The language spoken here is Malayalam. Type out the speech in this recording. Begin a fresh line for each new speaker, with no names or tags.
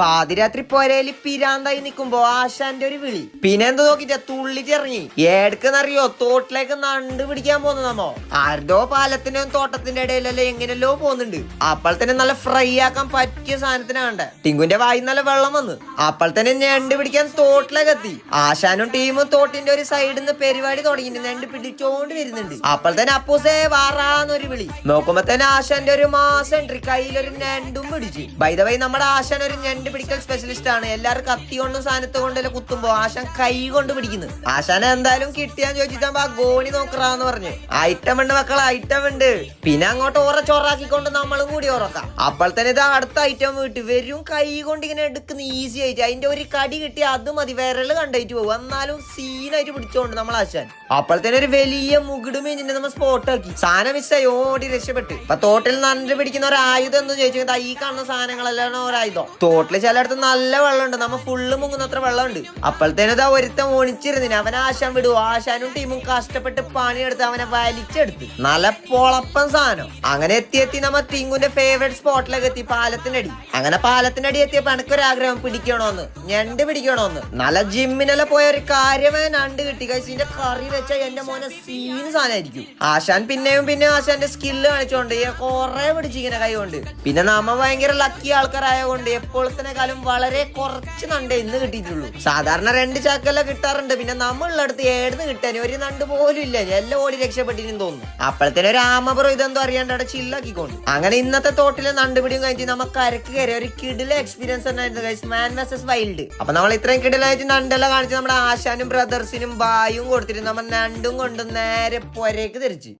പാതിരാത്രി പോരേല് പിരാന്തായി നിക്കുമ്പോ ആശാന്റെ ഒരു വിളി. പിന്നെ എന്ത് നോക്കിട്ടാ തുള്ളിച്ചിറങ്ങി. ഏടക്കെന്നറിയോ, തോട്ടിലേക്ക് നണ്ട് പിടിക്കാൻ പോന്നു നമ്മോ. ആരുടോ പാലത്തിന്റെയും തോട്ടത്തിന്റെ ഇടയിലല്ലേ എങ്ങനെയല്ലോ പോകുന്നുണ്ട്. അപ്പോൾ തന്നെ നല്ല ഫ്രൈ ആക്കാൻ പറ്റിയ സാധനത്തിനാ കണ്ടേ. ടിങ്കുന്റെ വായി നല്ല വെള്ളം വന്ന്. അപ്പോൾ തന്നെ ഞണ്ട് പിടിക്കാൻ തോട്ടിലേക്ക് എത്തി. ആശാനും ടീമും തോട്ടിന്റെ ഒരു സൈഡിൽ നിന്ന് പരിപാടി തുടങ്ങി ഞണ്ട് പിടിച്ചോണ്ട് വരുന്നുണ്ട്. അപ്പോൾ തന്നെ അപ്പൂസേ വാറാന്നൊരു വിളി. നോക്കുമ്പോ തന്നെ ആശാന്റെ ഒരു മാസം എൻട്രി, കയ്യിലൊരു ഞണ്ടും പിടിച്ച്. ബൈ ദ വൈ നമ്മുടെ ആശാൻ ഒരു ഞണ്ട് പിടിക്കൽ സ്പെഷ്യലിസ്റ്റ് ആണ്. എല്ലാരും കത്തി കൊണ്ടും സാധനത്ത് കൊണ്ടല്ലേ കുത്തുമ്പോ ആശാൻ കൈ കൊണ്ട് പിടിക്കുന്നു. ആശാൻ എന്തായാലും കിട്ടിയാന്ന് ചോദിച്ചിട്ടാകുമ്പോ ആ ഗോണി നോക്കറാന്ന് പറഞ്ഞു. ഐറ്റം ഉണ്ട് മക്കളെ, ഐറ്റം ഉണ്ട്. പിന്നെ അങ്ങോട്ട് ചോറാക്കിക്കൊണ്ട് നമ്മളും കൂടി ഉറക്കാം. അപ്പോൾ തന്നെ ഇത് അടുത്ത ഐറ്റം വീട്ട് വരും. കൈ കൊണ്ട് ഇങ്ങനെ എടുക്കുന്ന ഈസി ആയിട്ട് അതിന്റെ ഒരു കടി കിട്ടി അത് മതി, വിരല് കണ്ടായിട്ട് പോകും. എന്നാലും സീനായിട്ട് പിടിച്ചോണ്ട് നമ്മൾ ആശാൻ. അപ്പോൾ തന്നെ ഒരു വലിയ മുകിട് മീനിന്റെ നമ്മൾ സ്പോട്ടാക്കി. സാധനം മിസ്സായി, ഓടി രക്ഷപ്പെട്ട്. ഇപ്പൊ തോട്ടിൽ നണ്ട് പിടിക്കുന്ന ഒരു ആയുധം എന്ന് ചോദിച്ചാൽ ഈ കാണുന്ന സാധനങ്ങളെല്ലാം ഒരായുധം. തോട്ടില് ചിലയിടത്ത് നല്ല വെള്ളമുണ്ട്, നമ്മ ഫുള്ള് മുങ്ങുന്നത്ര വെള്ളമുണ്ട്. അപ്പോഴത്തേനും ഇതാ ഒരുത്തം ഓണിച്ചിരുന്നിന്. അവൻ ആശാൻ വിടുവോ. ആശാനും ടീമും കഷ്ടപ്പെട്ട് പണിയെടുത്ത് അവനെ വലിച്ചെടുത്ത്. നല്ല പൊളപ്പൻ സാധനം. അങ്ങനെ എത്തി നമ്മ ടിങ്കുന്റെ ഫേവറേറ്റ് സ്പോട്ടിലേക്ക് എത്തി, പാലത്തിന്റെ അടി. അങ്ങനെ പാലത്തിന്റെ അടി എത്തിയപ്പോ എനിക്കൊരാഗ്രഹം, പിടിക്കണോന്ന്, ഞണ്ട് പിടിക്കണോന്ന്. നല്ല ജിമ്മിനെല്ലാം പോയ ഒരു കാര്യമേ ഞണ്ട് കിട്ടി. കഴിച്ചിന്റെ കറി വെച്ചാൽ എന്റെ മോനെ സീന് സാധനമായിരിക്കും. ആശാൻ പിന്നെയും ആശാന്റെ സ്കില്ല് കാണിച്ചോണ്ട് കൊറേ പിടിച്ചിങ്ങനെ കൈ കൊണ്ട്. പിന്നെ നമ്മ ഭയങ്കര ലക്കി ആൾക്കാരായതുകൊണ്ട് എപ്പോഴത്തേക്കാളും വളരെ കുറച്ച് നണ്ടേ ഇന്ന് കിട്ടിയിട്ടുള്ളൂ. സാധാരണ 2 ചാക്കെല്ലാം കിട്ടാറുണ്ട്. പിന്നെ നമ്മളുള്ളടുത്ത് ഏടുന്ന് കിട്ടാൻ ഒരു നണ്ട് പോലും ഇല്ല. എല്ലാം ഓടി രക്ഷപ്പെട്ടിനും തോന്നുന്നു. അപ്പോഴത്തേനും ഒരു ആമപുറം ഇതെന്തോ അറിയാണ്ട് അവിടെ ചില്ലാക്കിക്കൊണ്ട്. അങ്ങനെ ഇന്നത്തെ തോട്ടിലെ നണ്ടുപിടിയും കഴിഞ്ഞ് നമുക്ക് കരക്ക് കയറി ഒരു കിടിലെ എക്സ്പീരിയൻസ് ഉണ്ടായിരുന്നു. മാൻ വേഴ്സസ് വൈൽഡ്. അപ്പൊ നമ്മൾ ഇത്രയും കിടിലായിട്ട് നണ്ടെല്ലാം കാണിച്ച് നമ്മുടെ ആശാനും ബ്രദർസിനും ബായും കൊടുത്തിട്ട് നമ്മൾ നണ്ടും കൊണ്ട് നേരെ പുരയ്ക്ക് തിരിച്ച്.